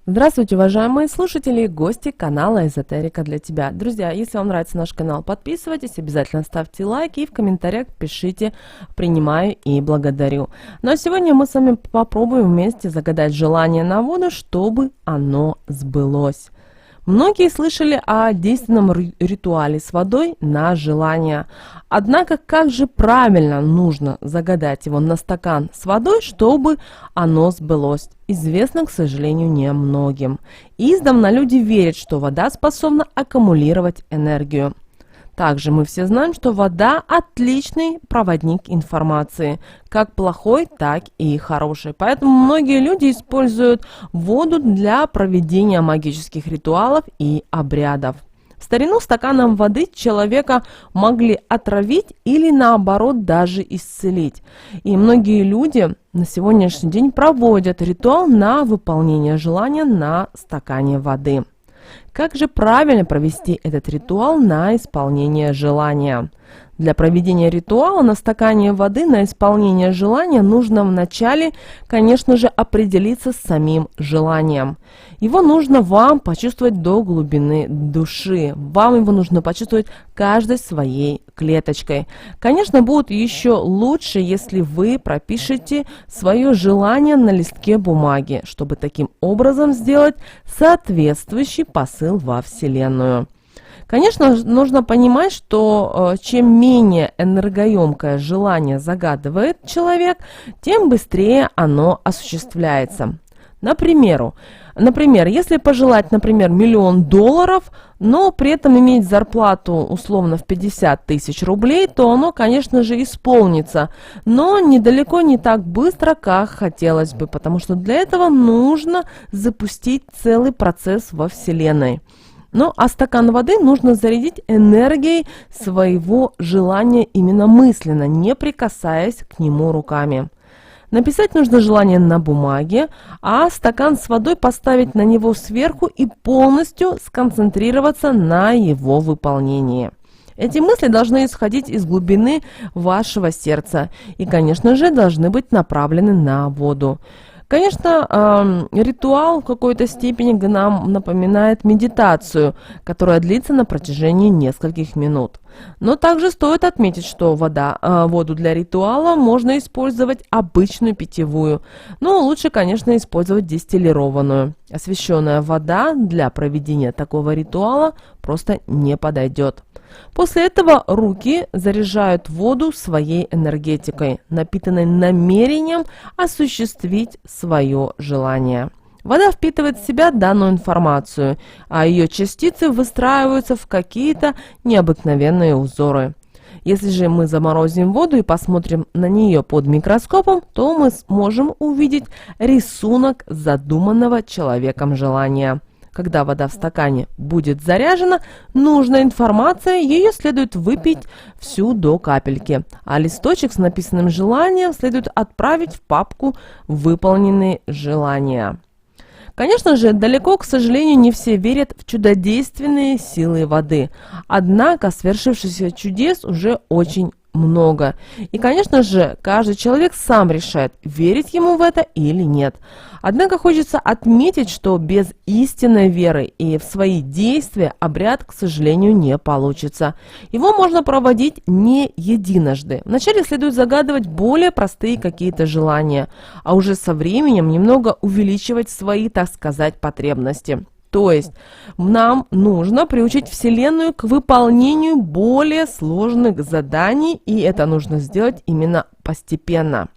Здравствуйте, уважаемые слушатели и гости канала Эзотерика для тебя. Друзья, если вам нравится наш канал, подписывайтесь, обязательно ставьте лайки и в комментариях пишите «принимаю» и «благодарю». Ну а сегодня мы с вами попробуем вместе загадать желание на воду, чтобы оно сбылось. Многие слышали о действенном ритуале с водой на желание. Однако, как же правильно нужно загадать его на стакан с водой, чтобы оно сбылось? Известно, к сожалению, не многим. Издавна люди верят, что вода способна аккумулировать энергию. Также мы все знаем, что вода – отличный проводник информации, как плохой, так и хороший. Поэтому многие люди используют воду для проведения магических ритуалов и обрядов. В старину стаканом воды человека могли отравить или наоборот даже исцелить. И многие люди на сегодняшний день проводят ритуал на выполнение желания на стакане воды. Как же правильно провести этот ритуал на исполнение желания? Для проведения ритуала на стакане воды на исполнение желания нужно вначале, конечно же, определиться с самим желанием. Его нужно вам почувствовать до глубины души. Вам его нужно почувствовать каждой своей клеточкой. Конечно, будет еще лучше, если вы пропишете свое желание на листке бумаги, чтобы таким образом сделать соответствующий посыл во Вселенную. Конечно, нужно понимать, что чем менее энергоемкое желание загадывает человек, тем быстрее оно осуществляется. Например, если пожелать, $1 000 000, но при этом иметь зарплату условно в 50 тысяч рублей, то оно, конечно же, исполнится, но недалеко не так быстро, как хотелось бы, потому что для этого нужно запустить целый процесс во Вселенной. Ну, а стакан воды нужно зарядить энергией своего желания именно мысленно, не прикасаясь к нему руками. Написать нужно желание на бумаге, а стакан с водой поставить на него сверху и полностью сконцентрироваться на его выполнении. Эти мысли должны исходить из глубины вашего сердца и, конечно же, должны быть направлены на воду. Конечно, ритуал в какой-то степени нам напоминает медитацию, которая длится на протяжении нескольких минут. Но также стоит отметить, что воду для ритуала можно использовать обычную питьевую, но лучше, конечно, использовать дистиллированную. Освященная вода для проведения такого ритуала просто не подойдет. После этого руки заряжают воду своей энергетикой, напитанной намерением осуществить свое желание. Вода впитывает в себя данную информацию, а ее частицы выстраиваются в какие-то необыкновенные узоры. Если же мы заморозим воду и посмотрим на нее под микроскопом, то мы сможем увидеть рисунок задуманного человеком желания. Когда вода в стакане будет заряжена, нужная информация, ее следует выпить всю до капельки, а листочек с написанным желанием следует отправить в папку «Выполненные желания». Конечно же, далеко, к сожалению, не все верят в чудодейственные силы воды, однако свершившихся чудес уже очень много. И, конечно же, каждый человек сам решает, верить ему в это или нет. Однако хочется отметить, что без истинной веры и в свои действия обряд, к сожалению, не получится. Его можно проводить не единожды. Вначале следует загадывать более простые какие-то желания, а уже со временем немного увеличивать свои, так сказать, потребности. То есть нам нужно приучить Вселенную к выполнению более сложных заданий, и это нужно сделать именно постепенно.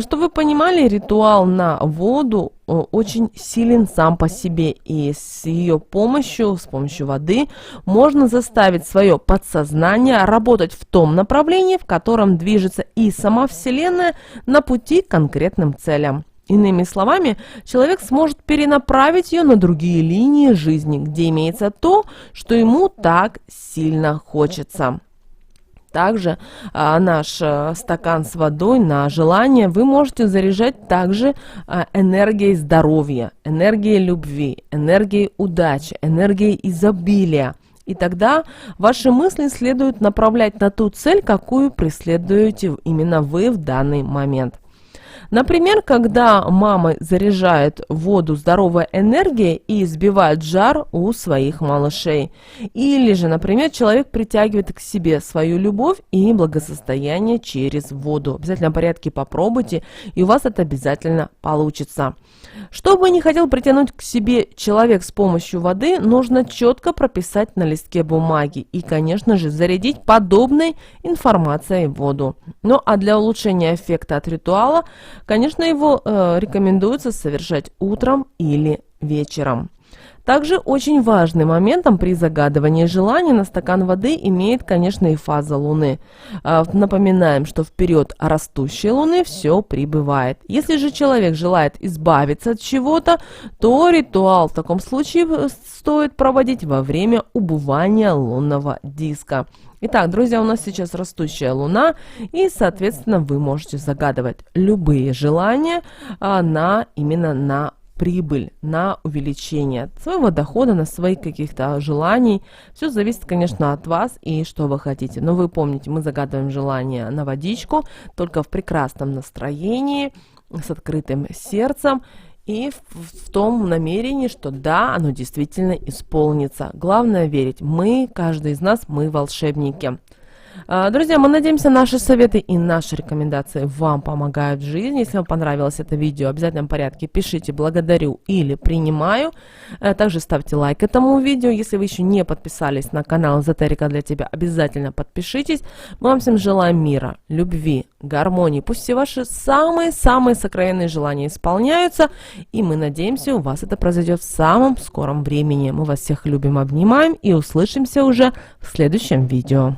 Чтобы вы понимали, ритуал на воду очень силен сам по себе, и с помощью воды, можно заставить свое подсознание работать в том направлении, в котором движется и сама Вселенная на пути к конкретным целям. Иными словами, человек сможет перенаправить ее на другие линии жизни, где имеется то, что ему так сильно хочется. Также наш стакан с водой на желание вы можете заряжать также энергией здоровья, энергией любви, энергией удачи, энергией изобилия. И тогда ваши мысли следует направлять на ту цель, какую преследуете именно вы в данный момент. Например, когда мама заряжает воду здоровой энергией и сбивает жар у своих малышей. Или же, например, человек притягивает к себе свою любовь и благосостояние через воду. В обязательном порядке попробуйте, и у вас это обязательно получится. Чтобы не хотел притянуть к себе человек с помощью воды, нужно четко прописать на листке бумаги и, конечно же, зарядить подобной информацией воду. Ну а для улучшения эффекта от ритуала, конечно, его рекомендуется совершать утром или вечером. Также очень важным моментом при загадывании желаний на стакан воды имеет, конечно, и фаза Луны. Напоминаем, что в период растущей Луны все прибывает. Если же человек желает избавиться от чего-то, то ритуал в таком случае стоит проводить во время убывания лунного диска. Итак, друзья, у нас сейчас растущая Луна, и, соответственно, вы можете загадывать любые желания именно на прибыль, на увеличение своего дохода, на своих каких-то желаний. Все зависит, конечно, от вас и что вы хотите. Но вы помните, мы загадываем желание на водичку, только в прекрасном настроении, с открытым сердцем и в том намерении, что да, оно действительно исполнится. Главное верить. Каждый из нас, мы волшебники. Друзья, мы надеемся, наши советы и наши рекомендации вам помогают в жизни. Если вам понравилось это видео, в обязательном порядке пишите «благодарю» или «принимаю». Также ставьте лайк этому видео. Если вы еще не подписались на канал «Эзотерика для тебя», обязательно подпишитесь. Мы вам всем желаем мира, любви, гармонии. Пусть все ваши самые-самые сокровенные желания исполняются. И мы надеемся, у вас это произойдет в самом скором времени. Мы вас всех любим, обнимаем и услышимся уже в следующем видео.